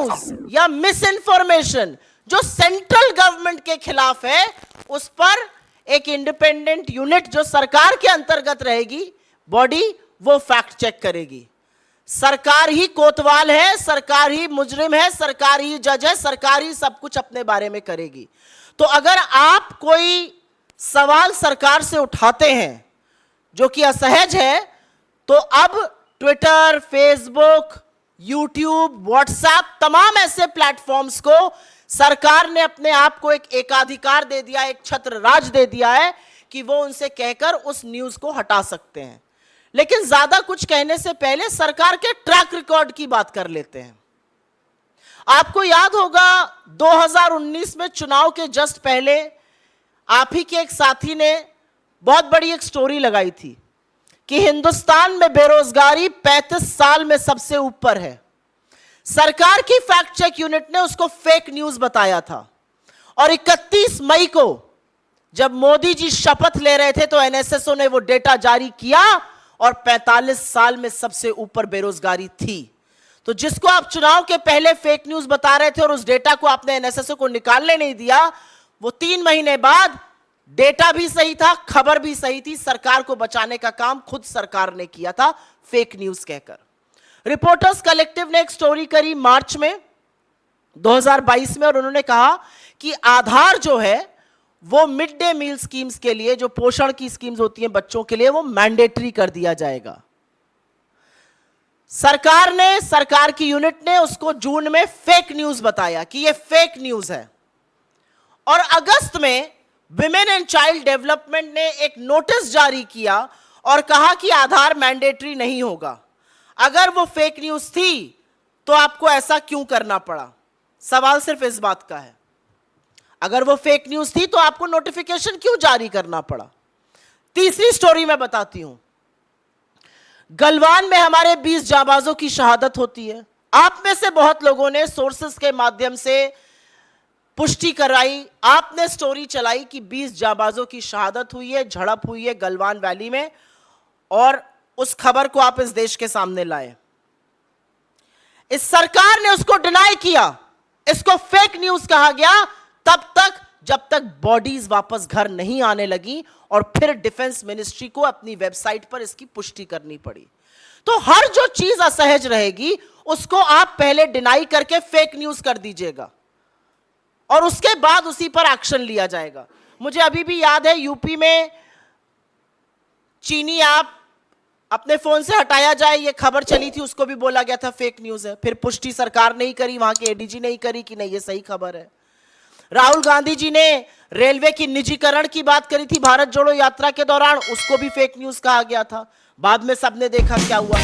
News या miss information जो central government के खिलाफ है, उस पर एक इंडिपेंडेंट यूनिट जो सरकार के अंतर्गत रहेगी बॉडी, वो फैक्ट चेक करेगी। सरकार ही कोतवाल है, सरकार ही मुजरिम है, सरकार ही जज है, सरकार ही सब कुछ अपने बारे में करेगी। तो अगर आप कोई सवाल सरकार से उठाते हैं जो कि असहज है, तो अब ट्विटर, फेसबुक, यूट्यूब, व्हाट्सएप, तमाम ऐसे प्लेटफॉर्म्स को सरकार ने अपने आप को एक एकाधिकार दे दिया, एक छत्र राज दे दिया है कि वो उनसे कहकर उस न्यूज को हटा सकते हैं। लेकिन ज्यादा कुछ कहने से पहले सरकार के ट्रैक रिकॉर्ड की बात कर लेते हैं। आपको याद होगा 2019 में चुनाव के जस्ट पहले आप ही के एक साथी ने बहुत बड़ी एक स्टोरी लगाई थी कि हिंदुस्तान में बेरोजगारी 35 साल में सबसे ऊपर है। सरकार की फैक्ट चेक यूनिट ने उसको फेक न्यूज बताया था। और 31 मई को जब मोदी जी शपथ ले रहे थे तो एनएसएसओ ने वो डेटा जारी किया और 45 साल में सबसे ऊपर बेरोजगारी थी। तो जिसको आप चुनाव के पहले फेक न्यूज बता रहे थे और उस डेटा को आपने एनएसएसओ को निकालने नहीं दिया, वो 3 महीने बाद डेटा भी सही था, खबर भी सही थी, सरकार को बचाने का काम खुद सरकार ने किया था फेक न्यूज कहकर। रिपोर्टर्स कलेक्टिव ने एक स्टोरी करी मार्च में 2022 में और उन्होंने कहा कि आधार जो है वो मिड डे मील स्कीम्स के लिए, जो पोषण की स्कीम्स होती हैं बच्चों के लिए, वो मैंडेटरी कर दिया जाएगा। सरकार की यूनिट ने उसको जून में फेक न्यूज बताया कि ये फेक न्यूज है। और अगस्त में विमेन एंड चाइल्ड डेवलपमेंट ने एक नोटिस जारी किया और कहा कि आधार मैंडेटरी नहीं होगा। अगर वो फेक न्यूज थी तो आपको ऐसा क्यों करना पड़ा? सवाल सिर्फ इस बात का है, अगर वो फेक न्यूज थी तो आपको नोटिफिकेशन क्यों जारी करना पड़ा? तीसरी स्टोरी मैं बताती हूं। गलवान में हमारे 20 जाबाजों की शहादत होती है। आप में से बहुत लोगों ने सोर्सेस के माध्यम से पुष्टि कराई, आपने स्टोरी चलाई कि 20 जाबाजों की शहादत हुई है, झड़प हुई है गलवान वैली में, और उस खबर को आप इस देश के सामने लाए। इस सरकार ने उसको डिनाई किया, इसको फेक न्यूज कहा गया तब तक जब तक बॉडीज वापस घर नहीं आने लगी और फिर डिफेंस मिनिस्ट्री को अपनी वेबसाइट पर इसकी पुष्टि करनी पड़ी। तो हर जो चीज असहज रहेगी उसको आप पहले डिनाई करके फेक न्यूज कर दीजिएगा और उसके बाद उसी पर एक्शन लिया जाएगा। मुझे अभी भी याद है यूपी में चीनी ऐप अपने फोन से हटाया जाए, ये खबर चली थी, उसको भी बोला गया था फेक न्यूज है। फिर पुष्टि सरकार नहीं करी, वहां के एडीजी नहीं करी कि नहीं ये सही खबर है। राहुल गांधी जी ने रेलवे की निजीकरण की बात करी थी भारत जोड़ो यात्रा के दौरान, उसको भी फेक न्यूज कहा गया था। बाद में सबने देखा क्या हुआ।